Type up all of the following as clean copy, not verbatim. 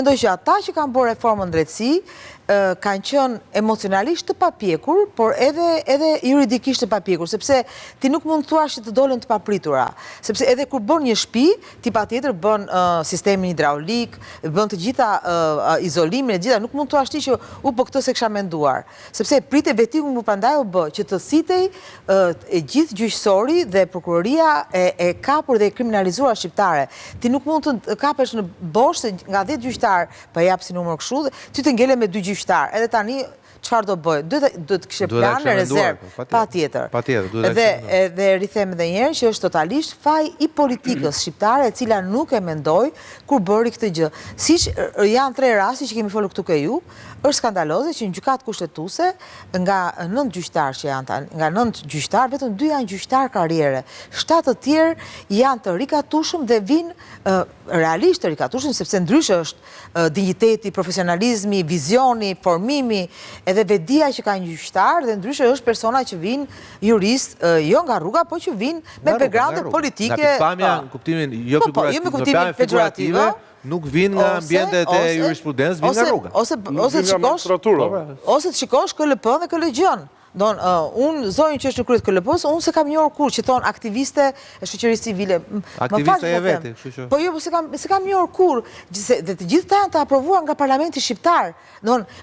Mendoj që ata që kanë bërë reformën drejtësi kanë qenë emocionalisht të papjekur, por edhe juridikisht të papjekur, sepse ti nuk mund të thuash që të dolën të papritura, sepse edhe kur bën një shtëpi, ti patjetër bën sistemin hidraulik, bën të gjitha izolimin e gjitha, nuk mund të thuash ti që po këtë se kisha menduar, sepse pritet vetiku më prandaj u bë që të thitej e gjithë gjyqësori dhe prokuroria e kapur dhe e kriminalizuar shqiptare. Ti nuk mund të kapesh në bosh se nga 10 gjyqtar pa jap si numër kështu, ti të ngele me 2 gjyqtar. Edhe tani çfarë do bëj? Duhet të kishte plan në rezervë, patjetër. Dhe rrithem edhe një herë që është totalisht faj i politikës shqiptare e cila nuk e mendoi kur bëri këtë gjë. Siç janë 3 raste që kemi folur këtu ke ju, është skandaloze që në gjykatë kushtetuese nga 9 gjyqtarë që janë tani, nga 9 gjyqtarë vetëm 2 janë gjyqtarë karriere. 7 të tjerë janë të rikatushëm dhe vinë realisht të rikatushëm sepse ndryshe është dinjiteti, profesionalizmi, vizioni, formimi, edhe vedia që ka një gjyqtar dhe ndryshe është persona që vinë jurist, jo nga rruga, po që vinë me background politike. Nga pikpamja në kuptimin jo figurative, nuk vinë nga ambientet e jurisprudencës, vinë nga rruga. Ose të shikosh KLP-n dhe KLG-n. Unë zonjë që është në kryet KLP-s, unë se kam njohur kur që thonë aktiviste e shoqërisë civile. Aktiviste e veti, kështu që. Po jo, se kam njohur kur, dhe të gjithë ta janë të aprovuar nga Parlamenti Shqiptar.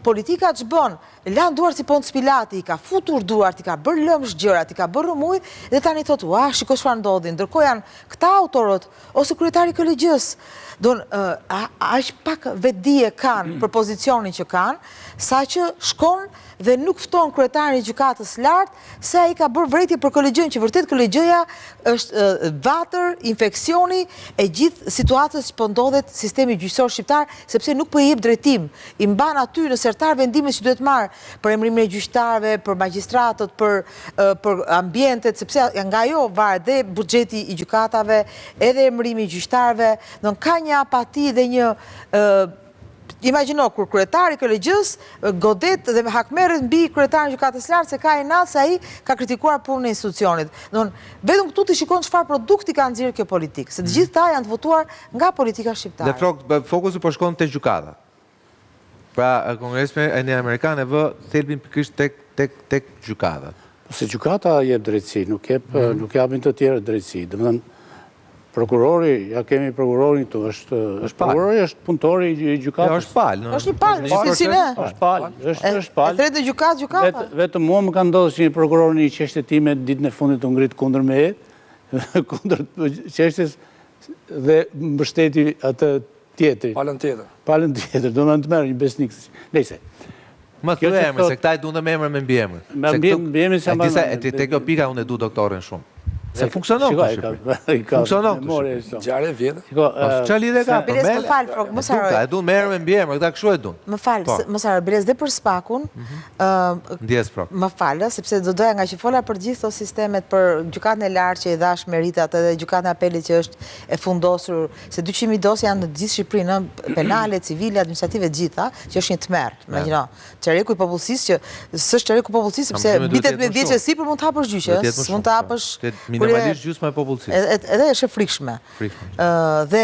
Politika që bën, lanë duart si Ponc Pilati, i ka futur duart, i ka bërë lëmsh gjërat, i ka bërë rëmuj, dhe tani thotë, ua, shiko çfarë ndodhi, ndërkohë janë këta autorët, ose kryetari KLG-s. Aq pak vetdije kanë për pozicionin që kanë, sa që shkon dhe nuk fton kryetarin e gjykatës lartë, se ai ka bërë vretje për KLG-n, që vërtet KLG-ja është vatër, infeksioni e gjithë situatës që po ndodhet sistemi gjyqësor shqiptar, sepse nuk po i jep drejtim. I mban aty në sertar vendimet që duhet marrë për emrimin e gjyqtarëve, për magjistratët, për ambientet, sepse nga ajo varet dhe buxheti i gjykatave, edhe emrimi i gjyqtarëve, ka një apati dhe një imagjino kur kryetari KLG-s godet dhe me hakmerret mbi kryetarin e gjykatës lartë se ka inat se ai ka kritikuar punën e institucionit. Vetëm këtu të shikon çfarë produkti ka nxjerrë kjo politikë, se të gjithë ta janë të votuar nga politika shqiptare. Dhe fokusi po shkon te gjykata. Pra Kongresi Amerikan e vë thelbin pikërisht tek gjykata. Se gjykata jep drejtësi, nuk japin të tjerë drejtësi. Domethënë prokurori, ja kemi prokurorin këtu, prokurori është punëtori i gjykatës. Është palë. Është një palë, si ne. Është palë. E tretë gjykata. Vetëm mua më ka ndodhur që një prokuror në një çështje time ditën e fundit u ngrit kundër meje, kundër çështjes dhe mbështeti atë tjetri. Palën tjetër, do të merr një besnik. Nëse Më thuaj emrin, se këta e duan me emër me mbiemër. Me mbiemrin se më. Te kjo pika unë e du doktorin shumë. Se funksionon po Shqipëri. Funksionon. Gjarë e vjetë. Çfarë lidhje ka? Më fal, mos haroj. E duan me emër me mbiemër, këta kështu e duan. Më fal, mos haroj, Biles dhe për spakun. Ndjes prap. Më fal, sepse do doja nga që fola për gjithë këto sistemet për gjykatën e lartë që i dhash meritat edhe gjykatën e apelit që është e fundosur, se 200.000 dosje janë në gjithë Shqipërinë, penale, civile, administrative të gjitha, që është një tmerr. Imagjino, çereku i popullsisë që s'është çereku i popullsisë sepse bitet me vjeçë sipër mund të hapësh gjyqe, mund të hapësh minimalisht gjysma e popullsisë. Edhe është e frikshme. Dhe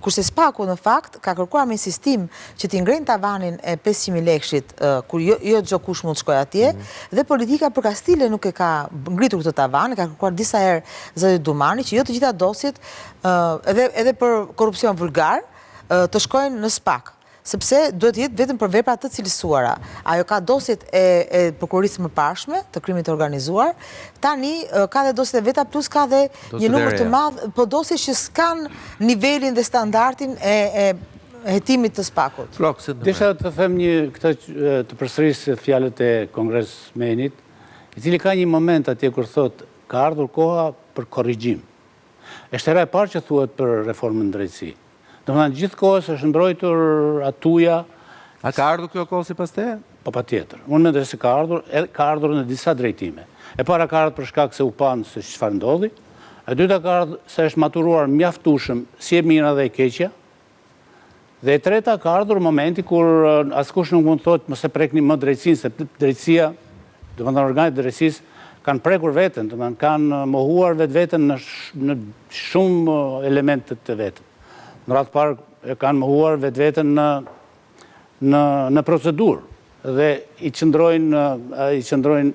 kurse spaku në fakt ka kërkuar me insistim që t'i ngrenë tavanin e 500.000 lekshit, kur jo çdo kush mund të shkojë atje, dhe politika për Kastile nuk e ka ngritur këtë tavan, ka kërkuar disa herë zoti Dumani që jo të gjitha dosjet, edhe për korrupsion vulgar, të shkojnë në spak. Sepse duhet jetë vetëm për vepra të cilësuara. Ajo ka dosjet e prokurorisë më parshme, të krimit të organizuar, tani ka dhe dosjet e veta, plus ka dhe një numër të madh, po dosje që s'kan nivelin dhe standardin e hetimit të spakut. Desha të them të përsërisë fjalët e kongresmenit, i cili ka një moment atje kur thotë ka ardhur koha për korrigjim. Është hera e parë që thuhet për reformën drejtësi. Domethënë gjithë kohës është mbrojtur atuja. A ka ardhur kjo kohë sipas teje? Po patjetër. Unë mendoj se ka ardhur në disa drejtime. E para ka ardhur për shkak se u pan se çfarë ndodhi. E dyta ka ardhur se është maturuar mjaftueshëm si e mira dhe e keqja. Dhe e treta ka ardhur momenti kur askush nuk mund të thotë mos e prekni më drejtësinë, se drejtësia, domethënë organet e drejtësisë kanë prekur veten, domethënë kanë mohuar vetveten në shumë elemente të vetën. Në radhë parë, kanë mohuar vetveten në procedurë dhe i qëndrojnë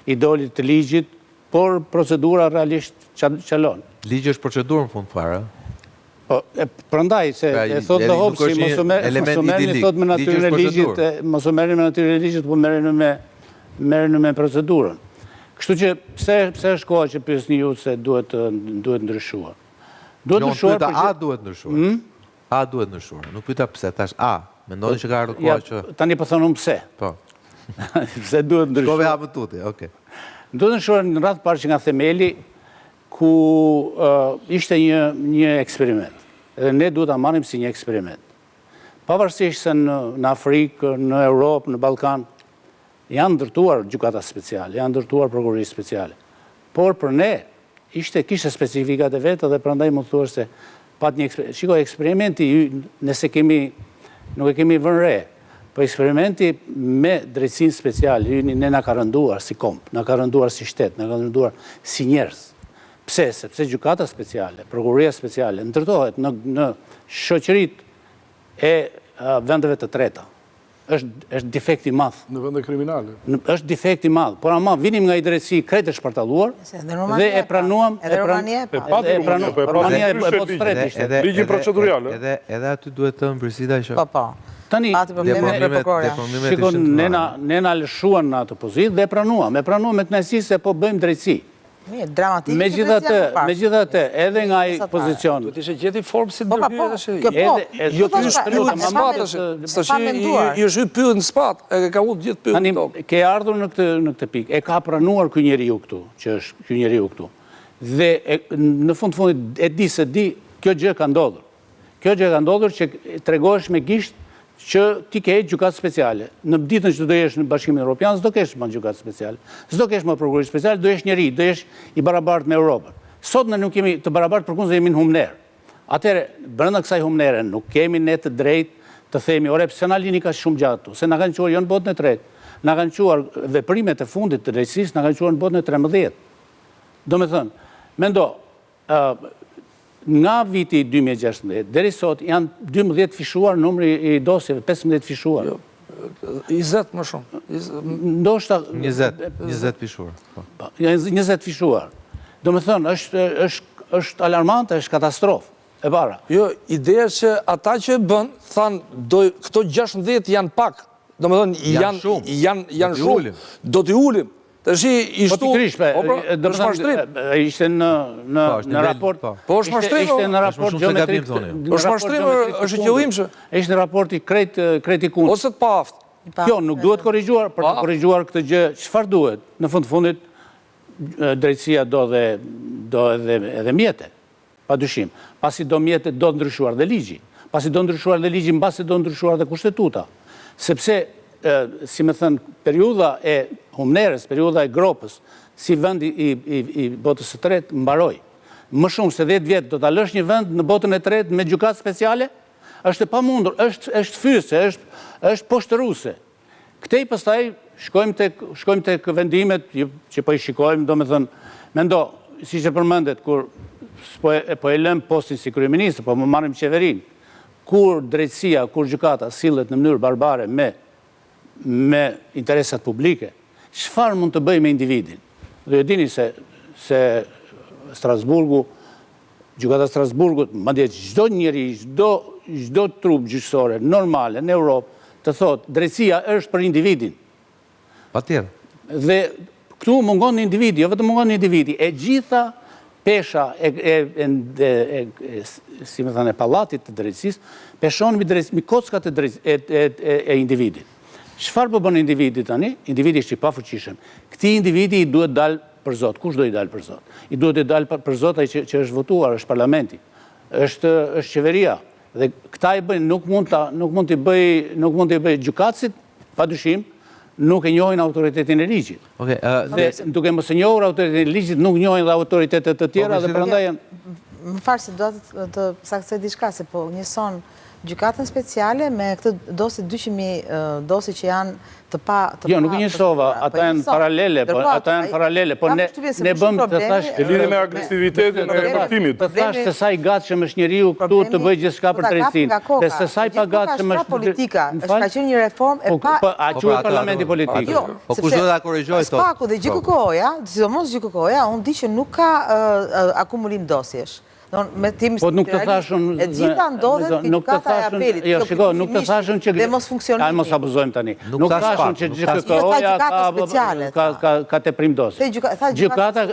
idolit të ligjit, por procedura realisht qalon. Ligji është procedurë në fund fare. Prandaj, se e thot dhe Hopsi, mos u merrni thot me natyrën e ligjit, mos u merrni me natyrën e ligjit, po merrni me procedurën. Kështu që pse është koha që pyesni ju se duhet ndryshuar? Duhet ndryshuar. A duhet ndryshuar? A duhet ndryshuar? Nuk pyeta pse, thash a. Mendoni që ka ardhur koha që tani po thonë pse. Po. Pse duhet ndryshuar? Shkove hapë tuti, okay. Duhet ndryshuar në radhë parë që nga themeli ku ishte një eksperiment. Edhe ne duhet ta marrim si një eksperiment. Pavarësisht se në Afrikë, në Europë, në Ballkan janë ndërtuar gjykata speciale, janë ndërtuar prokurori speciale. Por për ne kishte specifikat e vetë dhe prandaj mund të thuash se pat një eksperiment. Shikoj, eksperimenti nëse nuk e kemi vënë re, po eksperimenti me drejtësinë speciale ne na ka rënduar si komp, na ka rënduar si shtet, na ka rënduar si njerëz. Pse? Sepse gjykata speciale, prokuroria speciale ndërtohet në shoqëritë e vendeve të treta. Është defekt i madh. Në vende kriminale. Është defekt i madh, por ama vinim nga i drejtësi krejt e shpartalluar dhe e pranuam. Edhe Romania e pa. Romania e bot tret ishte. Ligji procedural. Edhe aty duhet të mbërësida që... Po. Tani, shikon, ne na lëshuan në atë pozitë dhe e pranuam me kënaqësi se po bëjmë drejtësi. Megjithatë, edhe nga ai pozicion. Do të ishte gjeti formë si ndërhyrje tash. Jo të shpyet në spat tash i është pyet në spat, e ka udhë gjithë pyet. Tani ke ardhur në këtë pikë. E ka pranuar ky njeriu këtu, që është ky njeriu këtu. Dhe në fundit e di se kjo gjë ka ndodhur. Kjo gjë ka ndodhur që tregohesh me gisht që ti ke gjykatë speciale. Në ditën që do jesh në Bashkimin Evropian, s'do kesh më gjykatë speciale. S'do kesh më prokurori special, do jesh njeri, do jesh i barabartë me Europën. Sot ne nuk kemi të barabartë përkundër jemi në humner. Atëherë, brenda kësaj humnere nuk kemi ne të drejtë të themi, ore pse na lini kaq shumë gjatë, se na kanë quar jo në botën e tretë. Na kanë quar veprimet e fundit të drejtësisë, na kanë quar në botën e 13. Domethënë, mendo, nga viti 2016, deri sot janë 12 fishuar numri i dosjeve, 15 fishuar. 20 më shumë. Ndoshta 20 fishuar. 20 fishuar. Do me thënë, është alarmante, është katastrofë e para. Jo, ideja që ata që e bën, thanë, këto 16 janë pak. Do me thënë, janë shumë. Do t'i ulim. Po pikërisht, ishte në raport... Po është mashtrim, ishte në raport geometrik... është mashtrim, është qëllimshë. Ishte në raporti krejt i kundë. Ose të paft. Jo, nuk duhet korrigjuar, për të korrigjuar këtë gjë, çfarë duhet? Në fundit, drejtësia do edhe mjetet, pa dyshim. Pasi do mjetet, do ndryshuar dhe ligji. Pasi do ndryshuar dhe ligji, mbasi do ndryshuar dhe kushtetuta. Sepse, si me thënë, periudha e humnerës, periudha e gropës, si vend i botës së tretë, mbaroj. Më shumë se 10 vjetë do të lësh një vend në botën e tretë me gjykatë speciale, është e pamundur, është fyse, është poshtëruse. Këtej pastaj shkojmë tek vendimet që po i shikojmë, do me thënë, mendo, si që përmendet, kur po e lëm postin si kryeministër, po më marrim qeverinë, kur drejtësia, kur gjykata sillet në mënyrë barbare me interesat publike, çfarë mund të bëjë me individin? Dhe e dini se Strasburgu, gjykata Strasburgut, madje çdo njeri, çdo trup gjyqësore normale në Europë të thotë drejtësia është për individin. Patjetër. Dhe këtu mungon individi, jo vetëm mungon individi, e gjitha pesha si më thënë, e pallatit të drejtësisë, peshon mi kockat e individit. Çfarë po bën individi tani? Individi është i pafuqishëm. Këtij individi i duhet dalë për Zot. Kush do i dalë për Zot? I duhet i dalë për Zot ai që është votuar, është parlamenti, është qeveria. Dhe këta i bëjnë, nuk mund t'i bëj gjykatësit, padyshim, nuk e njohin autoritetin e ligjit. Dhe duke mos e njohur autoritetin e ligjit, nuk njohin dhe autoritetet të tjera dhe prandaj janë. Më falë se do të saktësoj diçka, se po njëson gjykatën speciale me këtë dosi 200.000 dosi që janë të pa... Jo, nuk njësova, ata janë paralele, po ne bëm të thash... E lidhe me agresivitetin e reportimit. Të thash se sa i gatshëm është njeriu këtu të bëjë gjithçka për drejtsinë. Dhe se sa i pagatshëm është politika, është ka qenë një reformë e pa... A quhet parlamenti politik? Po kush do ta korrigjoj sot? Spaku dhe GKK-ja, sidomos GKK-ja, unë di që nuk ka akumulim dosjesh. Po nuk të thashun... E gjitha ndodhen të gjykata e apelit. Jo, shiko, nuk të thashun që... Dhe mos funksionimi. Mos abuzojmë tani. Nuk të thashun që GKK-ja ka teprim dosje. Gjykata...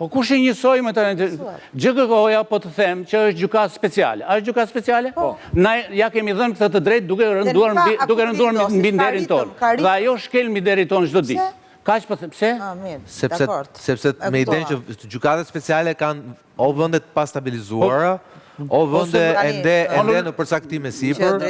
Po kush e njësojmë tani? GKK-ja po të them që është gjykatë speciale. A është gjykatë speciale? Na ja kemi dhënë këtë të drejtë duke rënduar mbi nderin tonë. Dhe ajo shkel mbi nderin tonë çdo ditë. Kaq po them, pse? Sepse me idenë që gjykatat speciale kanë o vende pa stabilizuara, o vende ende në përcaktime sipër,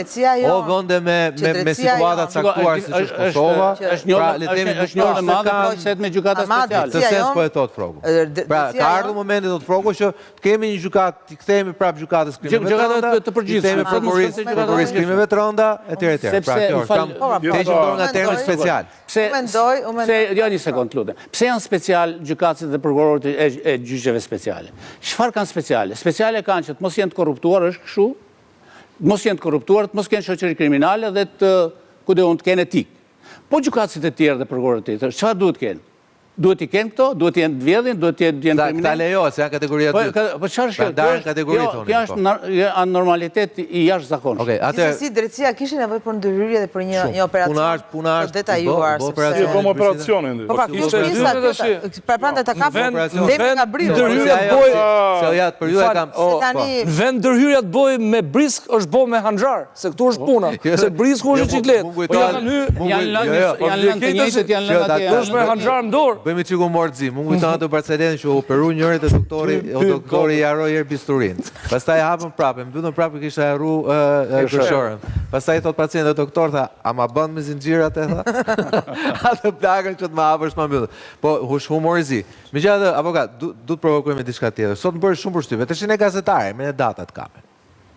o vende me situata caktuar siç është Kosova. Është një e madhe proceset me gjykata speciale. Të sens po e thot Frogu. Pra, ka ardhur momenti thot Frogu që të kemi një gjykatë, të kthehemi prapë gjykatës krimeve të rënda, të kthehemi prokurisë krimeve të rënda, etj. Pra, kjo është kam nga termi special. Jo, një sekund, lutem. Pse janë special gjykatësit dhe prokurorët e gjyqeve speciale? Çfarë kanë speciale? Speciale kanë që të mos jenë të korruptuar, është kështu, mos jenë të korruptuar, të mos kenë shoqëri kriminale dhe të kenë etik. Po gjykatësit e tjerë dhe prokurorët e tjerë, çfarë duhet kenë? Duhet i kenë këto? Duhet i jenë të vjedhin? Duhet i jenë kriminal? Ta lejo, se janë kategoria të dytë. Po çfarë është kjo? Kjo është anormalitet i jashtëzakonshëm. Okej, atë si drejtësia kishte nevojë për ndërhyrje dhe për një operacion të detajuar. Bëm operacionin. Po pra, kishte pista. Prandaj ta kam demi nga Briu. Se ja periudha kam. Vend ndërhyrja të bëj me brisk është bëj me hanxhar, se këtu është puna. Se brisku është ciklet. Po janë lënë të njëjtët, janë lënë atje. Është me hanxhar në dorë. Bëjmë çiku morxhi. Më kujton ato Barcelonë që operu njëri te doktori i harroi herë bisturin. Pastaj hapën prapë, mbyllën prapë kishte harru këshorën. Pastaj thot pacienti doktor tha, "A ma bën me zinxhirat e tha?" Atë plagën që të më hapësh më mbyll. Po humorzi. Megjithatë, avokat, du të provokojmë diçka tjetër. Sot më bëri shumë përshtypje. Tash ne gazetare me datat kape.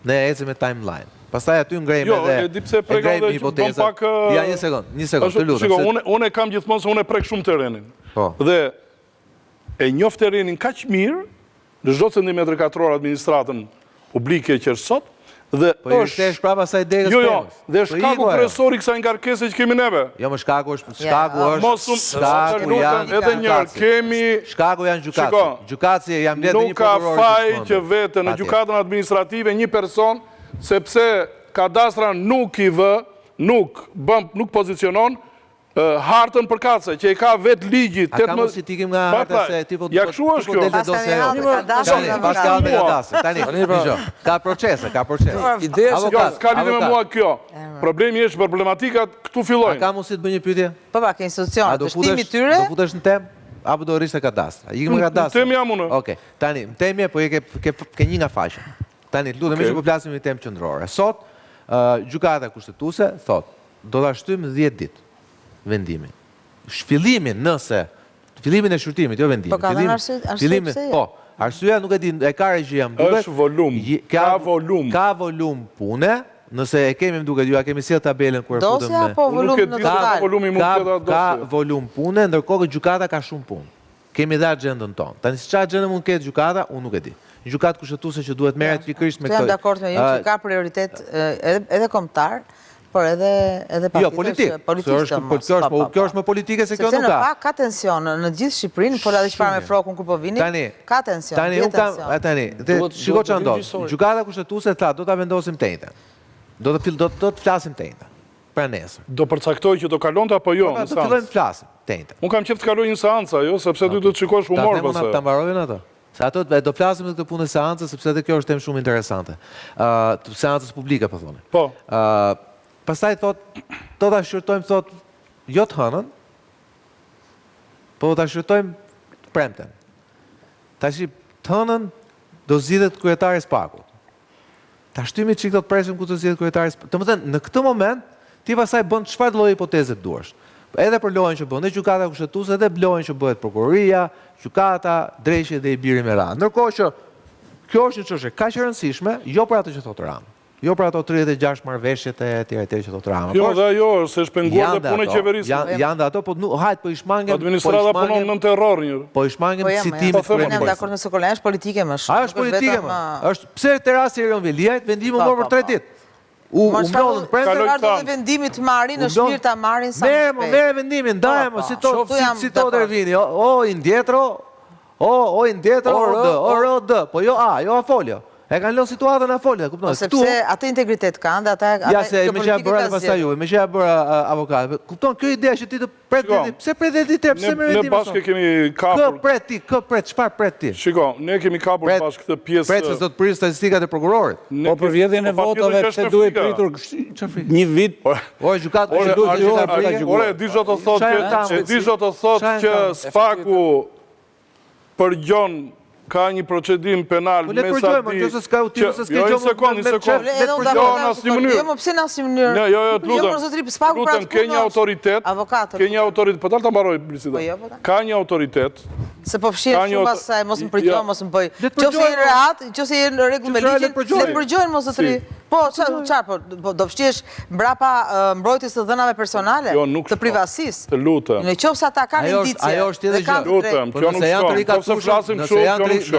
Ne ecim me timeline. Pastaj aty ngrejmë edhe. Jo, e di pse prekon dhe bën pak. Ja, një sekond, të lutem. Shiko, unë kam gjithmonë se unë prek shumë terrenin. Dhe e njoft terrenin kaq mirë në çdo centimetër katror administratën publike që është sot. Dhe është prapë asaj degës. Jo, dhe shkaku kryesor i kësaj ngarkese që kemi neve. Jo, më shkaku janë edhe një kemi shkaku janë gjykatësi. Gjykatësi janë mbledhur një prokuror. Nuk ka faj që vetë në gjykatën administrative një person, sepse kadastra nuk i vë, nuk pozicionon hartën për kace, që i ka vetë ligji. A ka mos i tikim nga harta se tipo ja kshu është kjo. Ka procese. Ideja është kjo, s'ka lidhje me mua kjo. Problemi është problematikat këtu fillojnë. A ka mos i të bëj një pyetje? Po ka institucion, të shtimi tyre. Do futesh në temë apo do rishte kadastra? Ikim nga kadastra. Temë jam unë. Okej. Tani, temja po ke një nga faqe. Tani, lutem që po flasim një temë qendrore. Sot gjykata kushtetuese thot, do ta shtym 10 ditë vendimin. Fillimin e shurtimit, jo vendimin. Po ka dhënë arsye pse? Po, arsyeja nuk e di, e ka regjia më duket. Është volum. Ka volum pune, nëse e kemi më duket, ju a kemi sjell tabelën kur e futëm me. Dosja apo volum në total? Ka volum pune, ndërkohë gjykata ka shumë punë. Kemi dhe agjendën tonë. Tani si çfarë agjendë mund të ketë gjykata, unë nuk e di. Gjykatë kushtetuese që duhet merret pikërisht me këtë. Jam dakord me ju që ka prioritet edhe kombëtar, por edhe politik. Kjo është më politike se kjo nuk ka. Sepse në fakt ka tension në gjithë Shqipërinë, por edhe çfarë me Frokun kur po vini, ka tension. Tani, shiko çfarë ndodh. Gjykata kushtetuese tha, do ta vendosim tenjtë. Do të flasim tenjtë. Pra nesër. Do përcaktoj që do kalonte apo jo në seancë? Do fillojmë të flasim tenjtë. Unë kam qejf të kaloj një seancë, jo, sepse ty do të shikosh humor pas. Ta mbarojnë ato. Se ato do flasim këtë punë seancës, sepse edhe kjo është temë shumë interesante. Seancës publike, po thonë. Po. Pastaj thot, do ta shqyrtojmë, thot, jo të hënën, po do ta shqyrtojmë të premten. Tash të hënën do zgjidhet kryetari i Spakut. Ta shtymi çik do të presim ku të zgjidhet kryetari. Domethënë, në këtë moment ti pastaj bën çfarë lloj hipoteze duash. Edhe për lojën që bën gjykata kushtetuese, edhe lojën që bëhet prokuroria, gjykata, drejshi dhe i biri me radhë. Ndërkohë që kjo është një çështje kaq e rëndësishme, jo për atë që thotë Rama. Jo për ato 36 marrëveshjet e tjera që thotë Rama. Jo, dhe jo, se shpenguar dhe punë e qeverisë. Janë dhe ato, po hajt, po i shmangen... Administrata punon në terror njërë. Po i shmangen citimit për një. Jam dakord me Sokolaj, është politike më shumë. A, është politike më. Pse terasi Erion Veliajt, vendimi u morë për 3 ditë. U mdollën prende. Ka do vendimit të marrin, në shpirt ta marrin sa më shpejt. Mere vendimin, ndajmë, si to Dervini, o indietro, o indietro, o rëdë, po jo a, jo a foljo. E kanë lënë situatën a folja, kupton? Sepse atë integritet kanë, dhe ata ja se me që ja bëra pastaj juve, me që ja bëra avokat. Kupton kjo ideja që ti të pret ti, pse pret ti, pse më vendim? Ne bashkë kemi kapur. Kë pret, çfarë pret ti? Shiko, ne kemi kapur bashkë këtë pjesë. Pret se do të prisë statistikat e prokurorit. Po për vjedhjen e votave pse duhet pritur një vit? O gjykatë që duhet Ore, di zot të thotë që Spaku për gjon ka një procedim penal me sa di... Jo, një sekund. Jo, në asë një mënyrë. Jo, më pse në asë një mënyrë. Jo, të lutem, ke një autoritet, po talë të mbaroj, ka një autoritet, se po fshirë shumë asaj, mos më përgjoj, mos më bëj. Qo se jenë rehat, qo se jenë regull me ligjin, le përgjojnë mos të tri. Po, qarë, do fshirësh mbrapa mbrojtjes të dhënave personale, të privasis. Të lutem. Në qofë sa ta kanë indicje, ajo është tjetër gjë. Lutem, kjo nuk shkon. Nëse janë të rikatushëm,